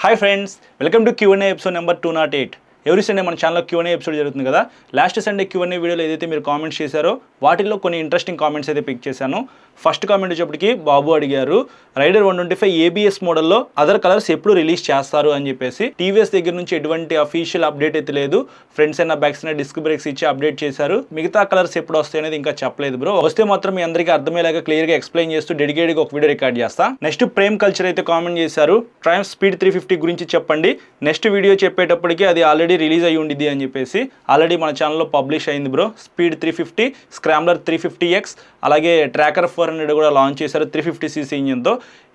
Hi friends, welcome to Q&A episode number 208. Every Sunday మన ఛానల్లో Q&A episode జరుగుతుంది కదా. లాస్ట్ సండే Q&A వీడియోలో ఏదైతే మీరు కామెంట్స్ చేశారో వాటిల్లో కొన్ని ఇంట్రెస్టింగ్ కామెంట్స్ అయితే పిక్ చేశాను. ఫస్ట్ కామెంట్ వచ్చేప్పటికి బాబు అడిగారు, రైడర్ 125 ఏబిఎస్ మోడల్లో అదర్ కలర్స్ ఎప్పుడు రిలీజ్ చేస్తారు అని చెప్పేసి. టీవీఎస్ దగ్గర నుంచి ఎటువంటి అఫీషియల్ అప్డేట్ అయితే లేదు. ఫ్రంట్స్ అయినా బ్యాక్స్ అయినా డిస్క్ బ్రేక్స్ ఇచ్చి అప్డేట్ చేశారు. మిగతా కలర్స్ ఎప్పుడు వస్తాయి అనేది ఇంకా చెప్పలేదు బ్రో. వస్తే మాత్రం మీ అందరికీ అర్థమయ్యేలాగా క్లియర్గా ఎక్స్ప్లెయిన్ చేస్తూ డెడికేట్గా ఒక వీడియో రికార్డ్ చేస్తా. నెక్స్ట్ ప్రేమ్ కల్చర్ అయితే కామెంట్ చేశారు, ట్రయంఫ్ స్పీడ్ 350 గురించి చెప్పండి. నెక్స్ట్ వీడియో చెప్పేటప్పటికి అది ఆల్రెడీ రిలీజ్ అయ్యి ఉండిద్ది అని చెప్పేసి. ఆల్రెడీ మన ఛానల్లో పబ్లిష్ అయింది బ్రో. స్పీడ్ 350, స్క్రామ్లర్ 350X, అలాగే ట్రాకర్ 400 కూడా లాంచ్ చేశారు 350cc ఇంజిన్తో.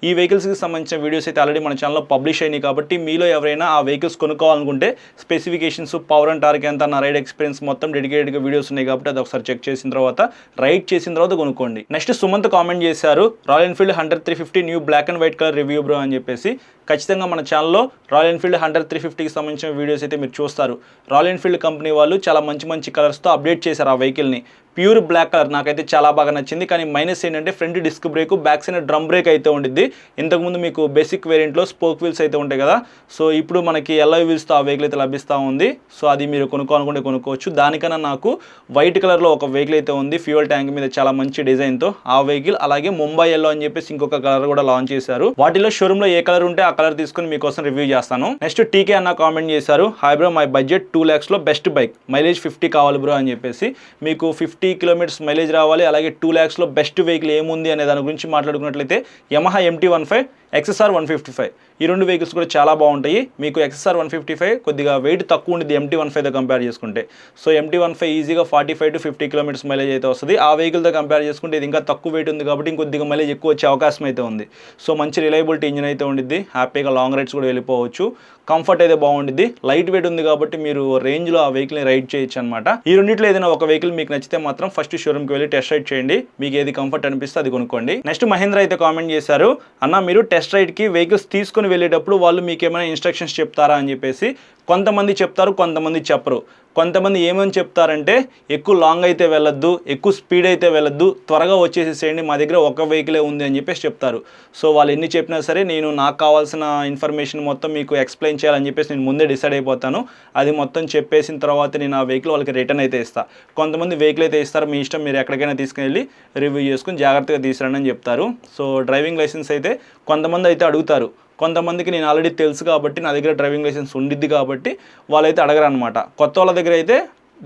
ఈ వెహికల్స్కి సంబంధించిన వీడియోస్ అయితే ఆల్రెడీ మన ఛానల్లో పబ్లిష్ అయినాయి. కాబట్టి మీలో ఎవరైనా ఆ వెహికల్స్ కొనుక్కోవాలనుకుంటే స్పెసిఫికేషన్స్, పవర్ అండ్ టార్క్ ఎంత, నా రైడ్ ఎక్స్పీరియన్స్ మొత్తం డెడికేటెడ్గా వీడియోస్ ఉన్నాయి కాబట్టి అది ఒకసారి చెక్ చేసిన తర్వాత రైడ్ చేసిన తర్వాత కొనుక్కోండి. నెక్స్ట్ సుమంత్ కామెంట్ చేశారు, Royal Enfield 100-350 new black and white colour review bro అని చెప్పేసి. ఖచ్చితంగా మన ఛానల్లో రాయల్ ఎన్ఫీల్డ్ 100-350కి సంబంధించిన వీడియోస్ అయితే మీరు చూస్తారు. రాయల్ ఎన్ఫీల్డ్ కంపెనీ వాళ్ళు చాలా మంచి కలర్స్తో అప్డేట్ చేశారు ఆ వెహికల్ని. ప్యూర్ బ్లాక్ కలర్ నాకైతే చాలా బాగా నచ్చింది. కానీ మైనస్ ఏంటంటే front disc brake, back side drum brake అయితే ఉండిద్ది. ఇంతకుముందు మీకు బేసిక్ వేరియంట్లో స్పోక్ వీల్స్ అయితే ఉంటాయి కదా. సో ఇప్పుడు మనకి ఎల్ఐ వీల్స్తో ఆ వెహికల్ అయితే లభిస్తూ ఉంది. సో అది మీరు కొనుక్కోవాలనుకుంటే కొనుక్కోవచ్చు. దానికన్నా నాకు వైట్ కలర్లో ఒక వెహికల్ అయితే ఉంది, ఫ్యూయల్ ట్యాంక్ మీద చాలా మంచి డిజైన్తో ఆ వెహికల్. అలాగే ముంబై ఎల్లో అని చెప్పేసి ఇంకొక కలర్ కూడా లాంచ్ చేశారు. వాటిలో షోరూంలో ఏ కలర్ ఉంటే ఆ కలర్ తీసుకొని మీకోసం రివ్యూ చేస్తాను. నెక్స్ట్ టీకే అన్న కామెంట్ చేశారు, హాయ్ బ్రో, మై బడ్జెట్ 2 lakhsలో బెస్ట్ బైక్, మైలేజ్ 50 కావాలి బ్రో అని చెప్పేసి. మీకు 50 kilometers మైలేజ్ రావాలి, అలాగే 2 lakhsలో బెస్ట్ వెహికల్ ఏముంది అనే దాని గురించి మాట్లాడుకున్నట్లయితే యమహా MT-15, XSR 155 ఈ రెండు వెహికల్స్ కూడా చాలా బాగుంటాయి. మీకు XSR 155 కొద్దిగా వెయిట్ తక్కువ ఉండేది MT-15తో కంపేర్ చేసుకుంటే. సో MT-15 ఈజీగా 45-50 kilometers మైలేజ్ అయితే వస్తుంది. ఆ వెహికల్తో కంపేర్ చేసుకుంటే ఇది ఇంకా తక్కువ వెయిట్ ఉంది కాబట్టి ఇంకొద్దిగా మైలేజ్ ఎక్కువ వచ్చే అవకాశం అయితే ఉంది. సో మంచి రిలయబిలిటీ ఇంజిన్ అయితే ఉండిద్ది, హ్యాపీగా లాంగ్ రైడ్స్ కూడా వెళ్ళిపోవచ్చు. కంఫర్ట్ అయితే బాగుండిద్ది, లైట్ వెయిట్ ఉంది కాబట్టి మీరు రేంజ్లో ఆ వెహికల్ని రైడ్ చేయొచ్చు అనమాట. ఈ రెండింటిలో ఏదైనా ఒక వెహికల్ మీకు నచ్చితే మాత్రం ఫస్ట్ షోరూమ్కి వెళ్ళి టెస్ట్ రైడ్ చేయండి. మీకు ఏది కంఫర్ట్ అనిపిస్తే అది కొనుక్కోండి. నెక్స్ట్ మహేంద్ర అయితే కామెంట్ చేశారు, అన్న మీరు టెస్ట్ రైడ్కి వెహికల్స్ తీసుకొని వెళ్ళేటప్పుడు వాళ్ళు మీకు ఏమైనా ఇన్స్ట్రక్షన్స్ చెప్తారా అని చెప్పేసి. కొంతమంది చెప్తారు, కొంతమంది చెప్పరు. కొంతమంది ఏమని చెప్తారంటే ఎక్కువ లాంగ్ అయితే వెళ్ళొద్దు, ఎక్కువ స్పీడ్ అయితే వెళ్ళొద్దు, త్వరగా వచ్చేసేయండి, మా దగ్గర ఒక వెహికలే ఉంది అని చెప్పేసి చెప్తారు. సో వాళ్ళు ఎన్ని చెప్పినా సరే నేను నాకు కావాల్సిన ఇన్ఫర్మేషన్ మొత్తం మీకు ఎక్స్ప్లెయిన్ చేయాలని చెప్పేసి నేను ముందే డిసైడ్ అయిపోతాను. అది మొత్తం చెప్పేసిన తర్వాత నేను ఆ వెహికల్ వాళ్ళకి రిటర్న్ అయితే ఇస్తాను. కొంతమంది వెహికల్ అయితే ఇస్తారు, మీ ఇష్టం, మీరు ఎక్కడికైనా తీసుకెళ్ళి రివ్యూ చేసుకుని జాగ్రత్తగా తీసుకురండి అని చెప్తారు. సో డ్రైవింగ్ లైసెన్స్ అయితే కొంతమంది అయితే అడుగుతారు, కొంతమందికి నేను ఆల్రెడీ తెలుసు కాబట్టి నా దగ్గర డ్రైవింగ్ లైసెన్స్ ఉండిద్ది కాబట్టి వాళ్ళైతే అడగరు అనమాట. కొత్త వాళ్ళ దగ్గర అయితే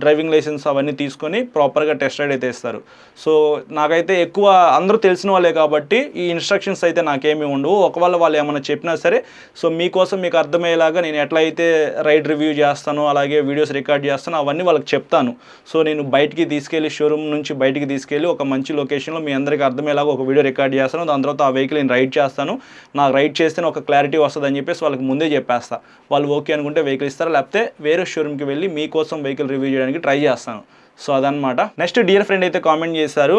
డ్రైవింగ్ లైసెన్స్ అవన్నీ తీసుకొని ప్రాపర్గా టెస్ట్ రైడ్ అయితే ఇస్తారు. సో నాకైతే ఎక్కువ అందరూ తెలిసిన వాళ్ళే కాబట్టి ఈ ఇన్స్ట్రక్షన్స్ అయితే నాకేమీ ఉండవు. ఒకవేళ వాళ్ళు ఏమైనా చెప్పినా సరే సో మీకోసం మీకు అర్థమయ్యేలాగా నేను ఎట్లయితే రైడ్ రివ్యూ చేస్తానో అలాగే వీడియోస్ రికార్డ్ చేస్తానో అవన్నీ వాళ్ళకి చెప్తాను. సో నేను బయటికి తీసుకెళ్ళి షోరూమ్ నుంచి బయటికి తీసుకెళ్ళి ఒక మంచి లొకేషన్లో మీ అందరికీ అర్థమయ్యేలాగా ఒక వీడియో రికార్డ్ చేస్తాను. దాని తర్వాత ఆ వెహికల్ నేను రైడ్ చేస్తాను. నాకు రైడ్ చేస్తేనే ఒక క్లారిటీ వస్తుంది అని చెప్పేసి వాళ్ళకి ముందే చెప్పేస్తా. వాళ్ళు ఓకే అనుకుంటే వెహికల్ ఇస్తారు, లేకపోతే వేరే షోరూమ్కి వెళ్ళి మీకోసం వెహికల్ రివ్యూ చేయడానికి ట్రై చేస్తాను. సో అదనమాట. నెక్స్ట్ డియర్ ఫ్రెండ్ అయితే కామెంట్ చేశారు,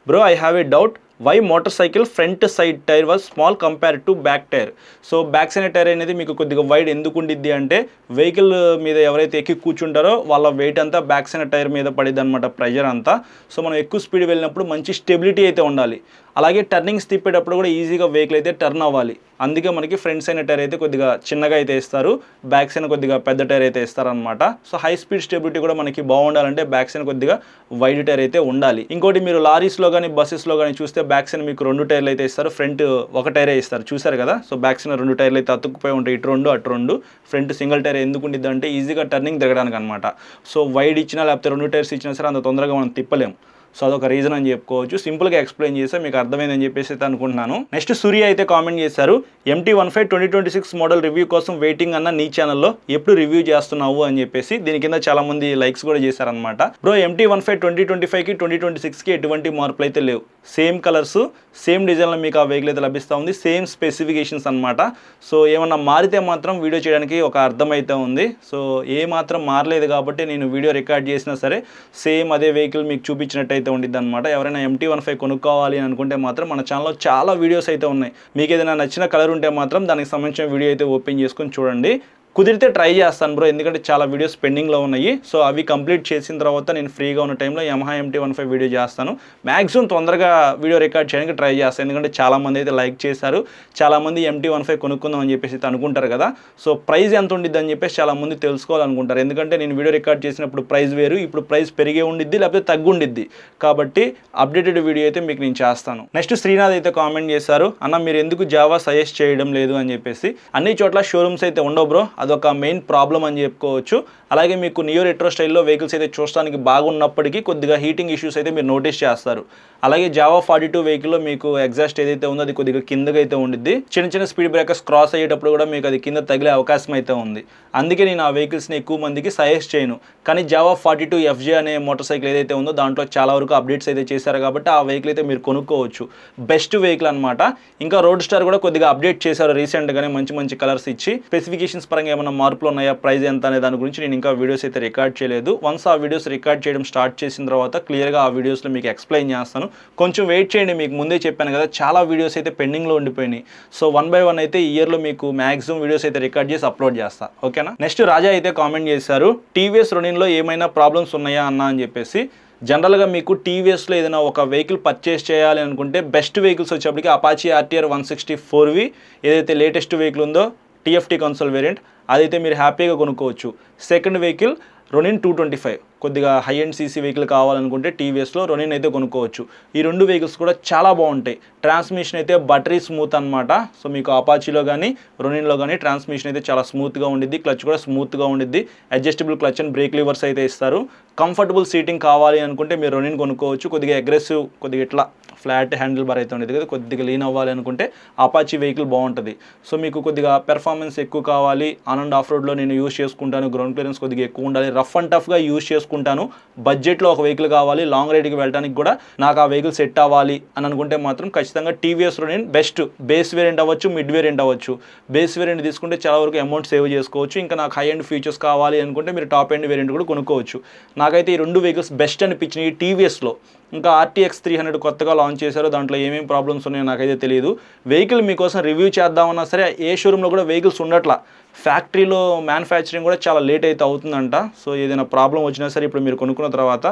bro I have a doubt, why motor cycle front side tyre was small compare to back tyre. So back side tyre అనేది మీకు కొద్దిగా వైడ్ ఎందుకు ఉండిద్ది అంటే వెహికల్ మీద ఎవరైతే ఎక్కి కూర్చుంటారో వాళ్ళ వెయిట్ అంతా బ్యాక్ సైడ్ టైర్ మీద పడిద్ది అనమాట, ప్రెజర్ అంతా. సో మనం ఎక్కువ స్పీడ్ వెళ్ళినప్పుడు మంచి స్టెబిలిటీ అయితే ఉండాలి. అలాగే టర్నింగ్స్ తిప్పేటప్పుడు కూడా ఈజీగా వెహికల్ అయితే టర్న్ అవ్వాలి. అందుకే మనకి ఫ్రంట్ సైడ్ టైర్ అయితే కొద్దిగా చిన్నగా అయితే ఇస్తారు, బ్యాక్ సైడ్ కొద్దిగా పెద్ద టైర్ అయితే ఇస్తారనమాట. సో హై స్పీడ్ స్టెబిలిటీ కూడా మనకి బాగుండాలంటే బ్యాక్ సైడ్ కొద్దిగా వైడ్ టైర్ అయితే ఉండాలి. ఇంకోటి మీరు లారీస్లో కానీ బస్సెస్లో కానీ చూస్తే బ్యాక్ సైడ్ మీకు 2 టైర్లు అయితే ఇస్తారు, ఫ్రంట్ ఒక టైరే ఇస్తారు, చూసారు కదా. సో బ్యాక్ సైడ్ 2 టైర్లు అయితే అతుక్కుపోయి ఉంటాయి, ఇటు 2 అటు 2. ఫ్రంట్ సింగిల్ టైర్ ఎందుకు ఉండిద్ది అంటే ఈజీగా టర్నింగ్ దిగడానికి అనమాట. సో వైడ్ ఇచ్చినా లేకపోతే 2 టైర్స్ ఇచ్చినా సరే అంత తొందరగా మనం తిప్పలేం. సో అదొక రీజన్ అని చెప్పుకోవచ్చు. సింపుల్గా ఎక్స్ప్లెయిన్ చేస్తే మీకు అర్థమైందని చెప్పేసి అయితే అనుకుంటున్నాను. నెక్స్ట్ సూర్య అయితే కామెంట్ చేశారు, MT-15 2026 మోడల్ రివ్యూ కోసం వెయిటింగ్ అన్న, నీ ఛానల్లో ఎప్పుడు రివ్యూ చేస్తున్నావు అని చెప్పేసి. దీని కింద చాలా మంది లైక్స్ కూడా చేశారనమాట. బ్రో MT-15 2025కి 2026కి ఎటువంటి మార్పులు అయితే లేవు, సేమ్ కలర్స్ సేమ్ డిజైన్లో మీకు ఆ వెహికల్ అయితే లభిస్తూ ఉంది, సేమ్ స్పెసిఫికేషన్స్ అనమాట. సో ఏమన్నా మారితే మాత్రం వీడియో చేయడానికి ఒక అర్థం అయితే ఉంది. సో ఏ మాత్రం మారలేదు కాబట్టి నేను వీడియో రికార్డ్ చేసినా సరే సేమ్ అదే వెహికల్ మీకు చూపించినట్టయితే ఉండిద్ది అనమాట. ఎవరైనా MT-15 కొనుక్కోవాలి అని అనుకుంటే మాత్రం మన ఛానల్లో చాలా వీడియోస్ అయితే ఉన్నాయి. మీకు ఏదైనా నచ్చిన కలర్ ఉంటే మాత్రం దానికి సంబంధించిన వీడియో అయితే ఓపెన్ చేసుకొని చూడండి. కుదిరితే ట్రై చేస్తాను బ్రో, ఎందుకంటే చాలా వీడియోస్ పెండింగ్లో ఉన్నాయి. సో అవి కంప్లీట్ చేసిన తర్వాత నేను ఫ్రీగా ఉన్న టైంలో యమహా MT-15 వీడియో చేస్తాను. మ్యాక్సిమం తొందరగా వీడియో రికార్డ్ చేయడానికి ట్రై చేస్తాను, ఎందుకంటే చాలామంది అయితే లైక్ చేశారు. చాలామంది MT-15 కొనుక్కుందాం అని చెప్పేసి అయితే అనుకుంటారు కదా. సో ప్రైస్ ఎంత ఉండిద్ది అని చెప్పేసి చాలామంది తెలుసుకోవాలనుకుంటారు, ఎందుకంటే నేను వీడియో రికార్డ్ చేసినప్పుడు ప్రైస్ వేరు, ఇప్పుడు ప్రైస్ పెరిగే ఉండిద్ది లేకపోతే తగ్గు ఉండిద్ది. కాబట్టి అప్డేటెడ్ వీడియో అయితే మీకు నేను చేస్తాను. నెక్స్ట్ శ్రీనాథ్ అయితే కామెంట్ చేశారు, అన్న మీరు ఎందుకు జావా సజెస్ట్ చేయడం లేదు అని చెప్పేసి. అన్ని చోట్ల షోరూమ్స్ అయితే ఉండవు బ్రో, అదొక మెయిన్ ప్రాబ్లం అని చెప్పుకోవచ్చు. అలాగే మీకు నియో రెట్రో స్టైల్లో వెహికల్స్ అయితే చూడడానికి బాగున్నప్పటికీ కొద్దిగా హీటింగ్ ఇష్యూస్ అయితే మీరు నోటీస్ చేస్తారు. అలాగే జావా 42 వెహికల్లో మీకు ఎగ్జాస్ట్ ఏదైతే ఉందో అది కొద్దిగా కిందగా అయితే ఉండిద్ది. చిన్న చిన్న స్పీడ్ బ్రేకర్స్ క్రాస్ అయ్యేటప్పుడు కూడా మీకు అది కింద తగిలే అవకాశం అయితే ఉంది. అందుకే నేను ఆ వెహికల్స్ని ఎక్కువ మందికి సజెస్ట్ చేయను. కానీ జావా 42 FJ అనే మోటార్ సైకిల్ ఏదైతే ఉందో దాంట్లో చాలా వరకు అప్డేట్స్ అయితే చేశారు కాబట్టి ఆ వెహికల్ అయితే మీరు కొనుక్కోవచ్చు. బెస్ట్ వెహికల్ అనమాట. ఇంకా రోడ్ స్టార్ కూడా కొద్దిగా అప్డేట్ చేశారు రీసెంట్గానే, మంచి మంచి కలర్స్ ఇచ్చి. స్పెసిఫికేషన్స్ పరంగా ఏమైనా మార్పులు ఉన్నాయా, ప్రైస్ ఎంత అనే దాని గురించి నేను ఇంకా వీడియోస్ అయితే రికార్డ్ చేయలేదు. వన్స్ ఆ వీడియోస్ రికార్డ్ చేయడం స్టార్ట్ చేసిన తర్వాత క్లియర్గా ఆ వీడియోస్లో మీకు ఎక్స్ప్లెయిన్ చేస్తాను. కొంచెం వెయిట్ చేయండి, మీకు ముందే చెప్పాను కదా చాలా వీడియోస్ అయితే పెండింగ్లో ఉండిపోయినాయి. సో 1 by 1 అయితే ఈ ఇయర్లో మీకు మ్యాక్సిమం వీడియోస్ అయితే రికార్డ్ చేసి అప్లోడ్ చేస్తా, ఓకేనా. నెక్స్ట్ రాజా అయితే కామెంట్ చేశారు, టీవీఎస్ రొనిన్లో ఏమైనా ప్రాబ్లమ్స్ ఉన్నాయా అన్న అని చెప్పేసి. జనరల్గా మీకు టీవీఎస్లో ఏదైనా ఒక వెహికల్ పర్చేస్ చేయాలి అనుకుంటే బెస్ట్ వెహికల్స్ వచ్చేప్పటికి అపాచీ RTR 164V ఏదైతే లేటెస్ట్ వెహికల్ ఉందో TFT కన్సోల్ వేరియంట్, అదైతే మీరు హ్యాపీగా కొనుక్కోవచ్చు. సెకండ్ వెహికల్ రొనిన్ 225, కొద్దిగా హై అండ్ సీసీ వెహికల్ కావాలనుకుంటే టీవీఎస్లో రొనిన్ అయితే కొనుక్కోవచ్చు. ఈ రెండు వెహికల్స్ కూడా చాలా బాగుంటాయి. ట్రాన్స్మిషన్ అయితే బటరీ స్మూత్ అనమాట. సో మీకు అపాచీలో కానీ రొనిన్లో కానీ ట్రాన్స్మిషన్ అయితే చాలా స్మూత్గా ఉండిద్ది, క్లచ్ కూడా స్మూత్గా ఉండిద్ది. Adjustable clutch and break levers అయితే ఇస్తారు. కంఫర్టబుల్ సీటింగ్ కావాలి అనుకుంటే మీరు రొనిన్ కొనుక్కోవచ్చు. కొద్దిగా అగ్రెసివ్, కొద్దిగా ఇట్లా ఫ్లాట్ హ్యాండిల్ బార్ అయితే ఉండేది కదా, కొద్దిగా లీన్ అవ్వాలి అనుకుంటే అపాచీ వెహికల్ బాగుంటుంది. సో మీకు కొద్దిగా పెర్ఫార్మెన్స్ ఎక్కువ కావాలి, ఆన్ అండ్ ఆఫ్ రోడ్లో నేను యూజ్ చేసుకుంటాను, గ్రౌండ్ క్లియరెన్స్ కొద్దిగా ఎక్కువ ఉండాలి, రఫ్ అండ్ టఫ్గా యూజ్ చేసుకుంటాను, బడ్జెట్లో ఒక వెహికల్ కావాలి, లాంగ్ రైడ్కి వెళ్ళడానికి కూడా నాకు ఆ వెహికల్ సెట్ అవ్వాలి అని అనుకుంటే మాత్రం ఖచ్చితంగా టీవీఎస్ రొనిన్ బెస్ట్. బేస్ వేరియంట్ అవ్వచ్చు, మిడ్ వేరియంట్ అవ్వచ్చు. బేస్ వేరియంట్ తీసుకుంటే చాలా వరకు అమౌంట్ సేవ్ చేసుకోవచ్చు. ఇంకా నాకు హై అండ్ ఫీచర్స్ కావాలి అనుకుంటే మీరు టాప్ ఎండ్ వేరియంట్ కూడా కొనుక్కోవచ్చు. నాకైతే ఈ రెండు వెహికల్స్ బెస్ట్ అనిపించినాయి టీవీఎస్లో. ఇంకా RTX 300 కొత్తగా లాంచ్ చేశారు, దాంట్లో ఏమేమి ప్రాబ్లమ్స్ ఉన్నాయో నాకైతే తెలియదు. వెహికల్ మీకోసం రివ్యూ చేద్దామన్నా సరే ఏ షోరూంలో కూడా వెహికల్స్ ఉండట్లా. ఫ్యాక్టరీలో మ్యానుఫ్యాక్చరింగ్ కూడా చాలా లేట్ అయితే అవుతుందంట. సో ఏదైనా ప్రాబ్లం వచ్చినా సరే ఇప్పుడు మీరు కొనుక్కున్న తర్వాత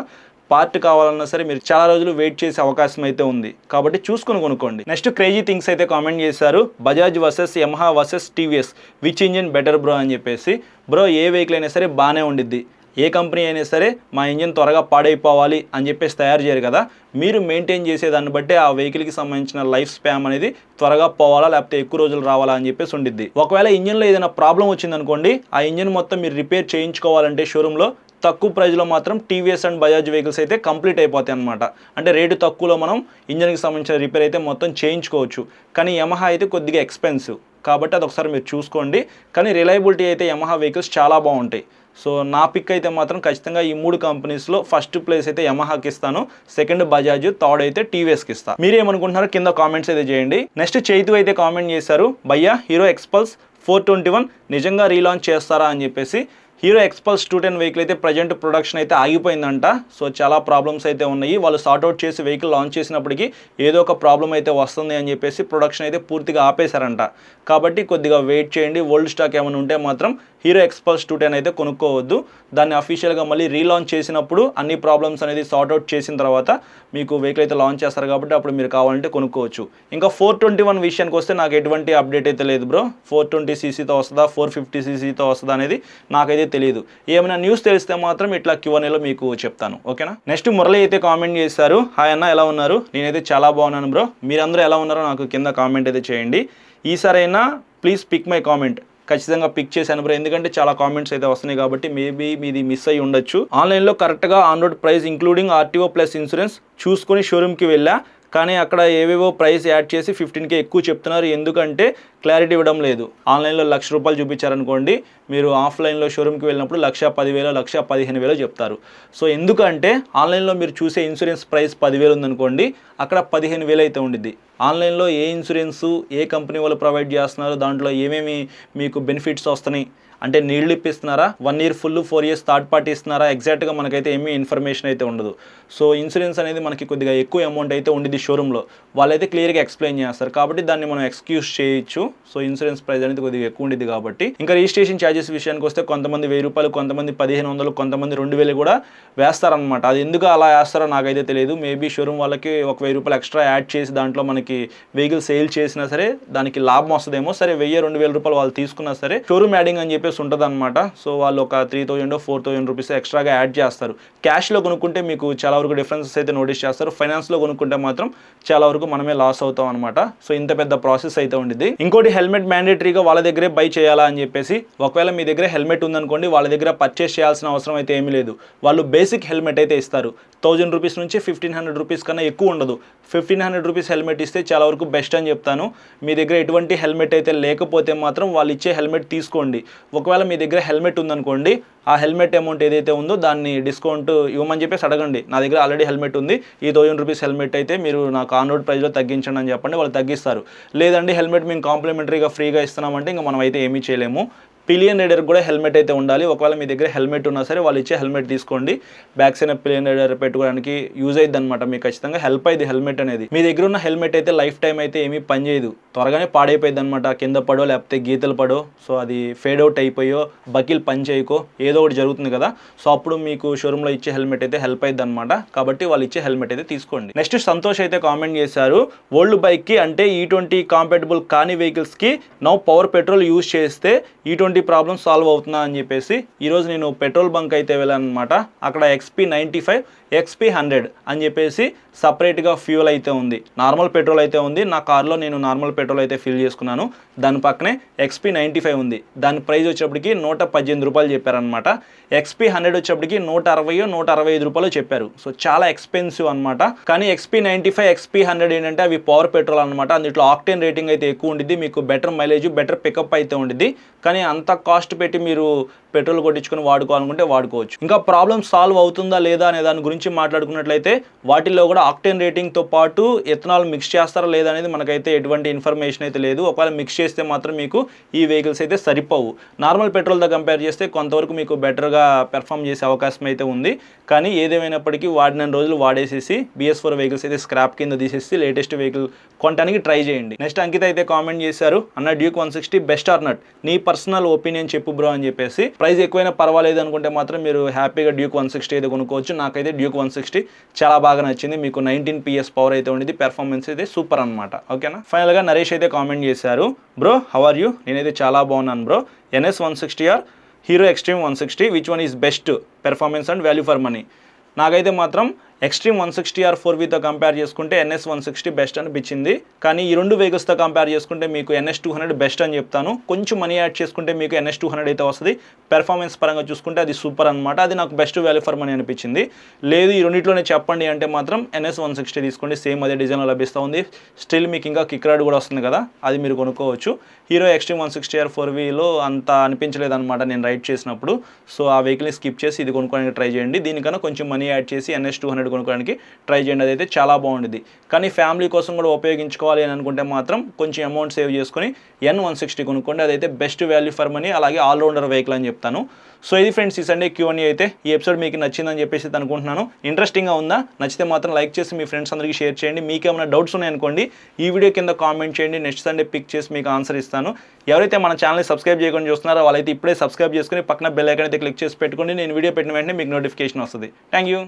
పార్ట్ కావాలన్నా సరే మీరు చాలా రోజులు వెయిట్ చేసే అవకాశం అయితే ఉంది, కాబట్టి చూసుకొని కొనుక్కోండి. నెక్స్ట్ క్రేజీ థింగ్స్ అయితే కామెంట్ చేశారు, Bajaj versus Yamaha versus TVS which engine better bro అని చెప్పేసి. బ్రో ఏ వెహికల్ అయినా సరే బాగానే ఉండిద్ది, ఏ కంపెనీ అయినా సరే మా ఇంజిన్ త్వరగా పాడైపోవాలి అని చెప్పేసి తయారు చేయరు కదా. మీరు మెయింటైన్ చేసేదాన్ని బట్టే ఆ వెహికల్కి సంబంధించిన లైఫ్ స్పామ్ అనేది త్వరగా పోవాలా లేకపోతే ఎక్కువ రోజులు రావాలా అని చెప్పేసి ఉండిద్ది. ఒకవేళ ఇంజిన్లో ఏదైనా ప్రాబ్లం వచ్చిందనుకోండి, ఆ ఇంజిన్ మొత్తం మీరు రిపేర్ చేయించుకోవాలంటే షోరూంలో తక్కువ ప్రైస్లో మాత్రం టీవీఎస్ అండ్ బజాజ్ వెహికల్స్ అయితే కంప్లీట్ అయిపోతాయి అనమాట. అంటే రేటు తక్కువలో మనం ఇంజిన్కి సంబంధించిన రిపేర్ అయితే మొత్తం చేయించుకోవచ్చు. కానీ యమహా అయితే కొద్దిగా ఎక్స్పెన్సివ్, కాబట్టి అది ఒకసారి మీరు చూసుకోండి. కానీ రిలయబిలిటీ అయితే యమహా వెహికల్స్ చాలా బాగుంటాయి. సో నా పిక్ అయితే మాత్రం ఖచ్చితంగా ఈ 3 కంపెనీస్లో ఫస్ట్ ప్లేస్ అయితే యమహాకి ఇస్తాను, సెకండ్ బజాజ్, థర్డ్ అయితే టీవీఎస్కి ఇస్తాను. మీరేమనుకుంటున్నారో కింద కామెంట్స్ అయితే చేయండి. నెక్స్ట్ చైతు అయితే కామెంట్ చేశారు, భయ్యా హీరో ఎక్స్పల్స్ 421 నిజంగా రీలాంచ్ చేస్తారా అని చెప్పేసి. హీరో ఎక్స్పల్స్ 210 వెహికల్ అయితే ప్రజెంట్ ప్రొడక్షన్ అయితే ఆగిపోయిందంట. సో చాలా ప్రాబ్లమ్స్ అయితే ఉన్నాయి. వాళ్ళు సార్ట్అవుట్ చేసి వెహికల్ లాంచ్ చేసినప్పటికీ ఏదో ఒక ప్రాబ్లం అయితే వస్తుంది అని చెప్పేసి ప్రొడక్షన్ అయితే పూర్తిగా ఆపేశారంట. కాబట్టి కొద్దిగా వెయిట్ చేయండి. ఓల్డ్ స్టాక్ ఏమైనా ఉంటే మాత్రం హీరో ఎక్స్పల్స్ 210 అయితే కొనుక్కోవద్దు. దాన్ని అఫీషియల్గా మళ్ళీ రీలాంచ్ చేసినప్పుడు అన్ని ప్రాబ్లమ్స్ అనేది సార్ట్అవుట్ చేసిన తర్వాత మీకు వెహికల్ అయితే లాంచ్ చేస్తారు, కాబట్టి అప్పుడు మీరు కావాలంటే కొనుక్కోవచ్చు. ఇంకా 421 విషయానికి వస్తే నాకు ఎటువంటి అప్డేట్ అయితే లేదు బ్రో. 420cc వస్తుందా 450cc వస్తుందా అనేది నాకైతే తెలియదు. ఏమైనా న్యూస్ తెలిస్తే మాత్రం ఇట్లా Q&Aలో మీకు చెప్తాను, ఓకేనా. నెక్స్ట్ మురళి అయితే కామెంట్ చేశారు, హాయ్ అన్న ఎలా ఉన్నారు, నేనైతే చాలా బాగున్నాను బ్రో, మీరందరూ ఎలా ఉన్నారో నాకు కింద కామెంట్ అయితే చేయండి. ఈసారైనా ప్లీజ్ పిక్ మై కామెంట్. ఖచ్చితంగా పిక్ చేశాను బ్రో, ఎందుకంటే చాలా కామెంట్స్ అయితే వస్తున్నాయి కాబట్టి మేబీ మీది మిస్ అయ్యి ఉండొచ్చు. ఆన్లైన్లో కరెక్ట్గా on road price including RTO plus insurance చూసుకొని షోరూమ్కి వెళ్ళా, కానీ అక్కడ ఏవేవో ప్రైస్ యాడ్ చేసి 15K ఎక్కువ చెప్తున్నారు. ఎందుకంటే క్లారిటీ ఇవ్వడం లేదు. ఆన్లైన్లో ₹1,00,000 చూపించారనుకోండి, మీరు ఆఫ్లైన్లో షోరూమ్కి వెళ్ళినప్పుడు 1,10,000 1,15,000 చెప్తారు. సో ఎందుకంటే ఆన్లైన్లో మీరు చూసే ఇన్సూరెన్స్ ప్రైస్ 10,000 ఉందనుకోండి, అక్కడ 15,000 అయితే ఉండిద్ది. ఆన్లైన్లో ఏ ఇన్సూరెన్సు ఏ కంపెనీ వాళ్ళు ప్రొవైడ్ చేస్తున్నారు, దాంట్లో ఏమేమి మీకు బెనిఫిట్స్ వస్తున్నాయి, అంటే నీళ్ళు ఇప్పిస్తున్నారా, 1 year full 4 years third party ఇస్తున్నారా, ఎగ్జాక్ట్గా మనకైతే ఏమీ ఇన్ఫర్మేషన్ అయితే ఉండదు. సో ఇన్సూరెన్స్ అనేది మనకి కొద్దిగా ఎక్కువ అమౌంట్ అయితే ఉండిద్ది షోరూంలో, వాళ్ళైతే క్లియర్గా ఎక్స్ప్లెయిన్ చేస్తారు కాబట్టి దాన్ని మనం ఎక్స్క్యూజ్ చేయొచ్చు. సో ఇన్సూరెన్స్ ప్రైస్ అనేది కొద్దిగా ఎక్కువ ఉండిద్ది కాబట్టి. ఇంకా రిజిస్ట్రేషన్ ఛార్జెస్ విషయానికి వస్తే కొంతమంది 1000 రూపాయలు, కొంతమంది 1500, కొంతమంది 2000 కూడా వేస్తారనమాట. అది ఎందుకు అలా వేస్తారో నాకైతే తెలియదు. మేబీ షోరూమ్ వాళ్ళకి ఒక 1000 రూపాయలు ఎక్స్ట్రా యాడ్ చేసి దాంట్లో మనకి వెహికల్ సేల్ చేసినా సరే దానికి లాభం వస్తుందేమో. సరే 1000-2000 రూపాయలు వాళ్ళు తీసుకున్నా సరే షోరూమ్ యాడింగ్ అని చెప్పేసి ఉంటుంది అనమాట. సో వాళ్ళు ఒక 3000-4000 రూపీస్ ఎక్స్ట్రాగా యాడ్ చేస్తారు. క్యాష్లో కొనుక్కుంటే మీకు చాలా వరకు డిఫరెన్సెస్ అయితే నోటీస్ చేస్తారు. ఫైనాన్స్లో కొనుక్కుంటే మాత్రం చాలా వరకు మనమే లాస్ అవుతాం అనమాట. సో ఇంత పెద్ద ప్రాసెస్ అయితే ఉండిద్ది. ఇంకోటి హెల్మెట్ మ్యాండేటరీగా వాళ్ళ దగ్గరే బై చేయాలా అని చెప్పేసి. ఒకవేళ మీ దగ్గర హెల్మెట్ ఉందనుకోండి, వాళ్ళ దగ్గర పర్చేస్ చేయాల్సిన అవసరం అయితే ఏమీ లేదు. వాళ్ళు బేసిక్ హెల్మెట్ అయితే ఇస్తారు. 1000 రూపీస్ నుంచి 1500 రూపీస్ కన్నా ఎక్కువ ఉండదు. 1500 రూపీస్ హెల్మెట్ ఇస్తే చాలా వరకు బెస్ట్ అని చెప్తాను. మీ దగ్గర ఎటువంటి హెల్మెట్ అయితే లేకపోతే మాత్రం వాళ్ళు ఇచ్చే హెల్మెట్ తీసుకోండి. ఒకవేళ మీ దగ్గర హెల్మెట్ ఉందనుకోండి, ఆ హెల్మెట్ అమౌంట్ ఏదైతే ఉందో దాన్ని డిస్కౌంట్ ఇవ్వమని చెప్పేసి అడగండి. నా దగ్గర ఆల్రెడీ హెల్మెట్ ఉంది, ఈ 1000 రూపీస్ హెల్మెట్ అయితే మీరు నాకు ఆన్ రోడ్ ప్రైస్లో తగ్గించండి అని చెప్పండి, వాళ్ళు తగ్గిస్తారు. లేదండి హెల్మెట్ మేము కాంప్లిమెంటరీగా ఫ్రీగా ఇస్తున్నామంటే ఇంకా మనం అయితే ఏమీ చేయలేము. పిలియన్ రైడర్ కూడా హెల్మెట్ అయితే ఉండాలి. ఒకవేళ మీ దగ్గర హెల్మెట్ ఉన్నా సరే వాళ్ళు ఇచ్చే హెల్మెట్ తీసుకోండి. బ్యాక్ సైడ్ పిలియన్ రైడర్ పెట్టుకోవడానికి యూజ్ అయ్యిద్ది అనమాట. మీకు ఖచ్చితంగా హెల్ప్ అయ్యింది హెల్మెట్ అనేది. మీ దగ్గర ఉన్న హెల్మెట్ అయితే లైఫ్ టైం అయితే ఏమీ పనిచేయదు, త్వరగానే పాడైపోయింది అనమాట. కింద పడో లేకపోతే గీతలు పడో, సో అది ఫేడ్ అవుట్ అయిపోయో, బకిల్ పని చేయకో, ఏదో ఒకటి జరుగుతుంది కదా. సో అప్పుడు మీకు షోరూంలో ఇచ్చే హెల్మెట్ అయితే హెల్ప్ అయ్యిద్ది అనమాట. కాబట్టి వాళ్ళు ఇచ్చే హెల్మెట్ అయితే తీసుకోండి. నెక్స్ట్ సంతోష్ అయితే కామెంట్ చేశారు, ఓల్డ్ బైక్కి అంటే E20 కాంపాటబుల్ కాని వెహికల్స్కి నౌ పవర్ పెట్రోల్ యూజ్ చేస్తే E20 ప్రాబ్లమ్ సాల్వ్ అవుతుందా అని చెప్పేసి. ఈరోజు నేను పెట్రోల్ బంక్ అయితే వెళ్ళాను అనమాట. అక్కడ XP95, XP100 అని చెప్పేసి సపరేట్గా ఫ్యూల్ అయితే ఉంది. నార్మల్ పెట్రోల్ అయితే ఉంది. నా కార్లో నేను నార్మల్ పెట్రోల్ అయితే ఫిల్ చేసుకున్నాను. దాని పక్కనే XP95 ఉంది. దాని ప్రైస్ వచ్చేప్పటికి 118 రూపాయలు చెప్పారనమాట. XP100 వచ్చేప్పటికి 160-165 రూపాయలు చెప్పారు. సో చాలా ఎక్స్పెన్సివ్ అనమాట. కానీ XP95, XP100 ఏంటంటే అవి పవర్ పెట్రోల్ అనమాట. అందులో ఆక్టేన్ రేటింగ్ అయితే ఎక్కువ ఉండిద్ది, మీకు బెటర్ మైలేజ్, బెటర్ పికప్ అయితే ఉండిద్ది. కానీ అంత కాస్ట్ పెట్టి మీరు పెట్రోల్ కొట్టించుకొని వాడుకోవాలనుకుంటే వాడుకోవచ్చు. ఇంకా ప్రాబ్లమ్ సాల్వ్ అవుతుందా లేదా అనే దాని గురించి మాట్లాడుకున్నట్లయితే వాటిల్లో కూడా ఆక్టేన్ రేటింగ్తో పాటు ఎథనాల్ మిక్స్ చేస్తారా లేదా అనేది మనకైతే ఎటువంటి ఇన్ఫర్మేషన్ అయితే లేదు. ఒకవేళ మిక్స్ చేస్తే మాత్రం మీకు ఈ వెహికల్స్ అయితే సరిపోవు. నార్మల్ పెట్రోల్తో కంపేర్ చేస్తే కొంతవరకు మీకు బెటర్గా పెర్ఫామ్ చేసే అవకాశం అయితే ఉంది. కానీ ఏదేమైనప్పటికీ వాడిన రోజులు వాడేసేసి BS4 వెహికల్స్ అయితే స్క్రాప్ కింద తీసేసి లేటెస్ట్ వెహికల్ కొనడానికి ట్రై చేయండి. నెక్స్ట్ అంకిత అయితే కామెంట్ చేశారు, అన్న డ్యూక్ 160 బెస్ట్ ఆర్ నాట్, నీ పర్సనల్ ఒపీనియన్ చెప్పు బ్రో అని చెప్పేసి. ప్రైస్ ఎక్కువైనా పర్వాలేదు అనుకుంటే మాత్రం మీరు హ్యాపీగా డ్యూక్ 160 అయితే కొనుక్కోవచ్చు. నాకైతే డ్యూక్ 160 చాలా బాగా నచ్చింది. మీకు 19 PS పవర్ అయితే ఉండేది, పెర్ఫార్మెన్స్ అయితే సూపర్ అనమాట. ఓకేనా. ఫైనల్గా నరేష్ అయితే కామెంట్ చేశారు, బ్రో హౌ ఆర్ యూ, నేనైతే చాలా బాగున్నాను bro. NS 160 or Hero Xtreme 160, which one is best performance and value for money? నాకైతే మాత్రం ఎక్స్ట్రీమ్ 160R 4Vతో కంపేర్ చేసుకుంటే NS 160 బెస్ట్ అనిపించింది. కానీ ఈ రెండు వెహికల్స్తో కంపేర్ చేసుకుంటే మీకు NS 200 బెస్ట్ అని చెప్తాను. కొంచెం మనీ యాడ్ చేసుకుంటే మీకు NS 200 అయితే వస్తుంది. పెర్ఫార్మెన్స్ పరంగా చూసుకుంటే అది సూపర్ అనమాట. అది నాకు బెస్ట్ వాల్యూ ఫర్ మనీ అనిపించింది. లేదు ఈ రెండింటిలోనే చెప్పండి అంటే మాత్రం NS 160 తీసుకోండి, సేమ్ అదే డిజైన్లో లభిస్తూ ఉంది. స్టిల్ మీకు ఇంకా కిక్ రాడ్ కూడా వస్తుంది కదా, అది మీరు కొనుక్కోవచ్చు. హీరో ఎక్స్ట్రీమ్ 160R 4Vలో అంత అనిపించలేదు అనమాట నేను రైడ్ చేసినప్పుడు. సో ఆ వెహికల్ని స్కిప్ చేసి ఇది కొనుక్కోవడానికి ట్రై చేయండి. దీనికన్నా కొంచెం మనీ యాడ్ చేసి NS 200 కొనుక్కోవడానికి ట్రై చేయండి, అదైతే చాలా బాగుంటుంది. కానీ ఫ్యామిలీ కోసం కూడా ఉపయోగించుకోవాలి అని అనుకుంటే మాత్రం కొంచెం అమౌంట్ సేవ్ చేసుకొని N160 కొనుక్కోండి, అదైతే బెస్ట్ వాల్యూ ఫర్ మనీ, అలాగే ఆల్రౌండర్ వెహికల్ అని చెప్తాను. సో ఇది ఫ్రెండ్స్ ఈ సండే Q&A అయితే. ఈ ఎపిసోడ్ మీకు నచ్చిందని చెప్పేసి అనుకుంటున్నాను. ఇంట్రెస్టింగ్గా ఉందా? నచ్చితే మాత్రం లైక్ చేసి మీ ఫ్రెండ్స్ అందరికీ షేర్ చేయండి. మీకు ఏమైనా డౌట్స్ ఉన్నాయనుకోండి ఈ వీడియో కింద కామెంట్ చేయండి, నెక్స్ట్ సండే పిక్ చేసి మీకు ఆన్సర్ ఇస్తాను. ఎవరైతే మన ఛానల్ని సబ్స్క్రైబ్ చేయకుండా చూస్తున్నారో వాళ్ళైతే ఇప్పుడే సబ్స్క్రైబ్ చేసుకుని పక్కన బెల్ ఐకాన్ అయితే క్లిక్ చేసి పెట్టుకోండి. నేను వీడియో పెట్టిన వెంటనే మీకు నోటిఫికేషన్ వస్తుంది. Thank you.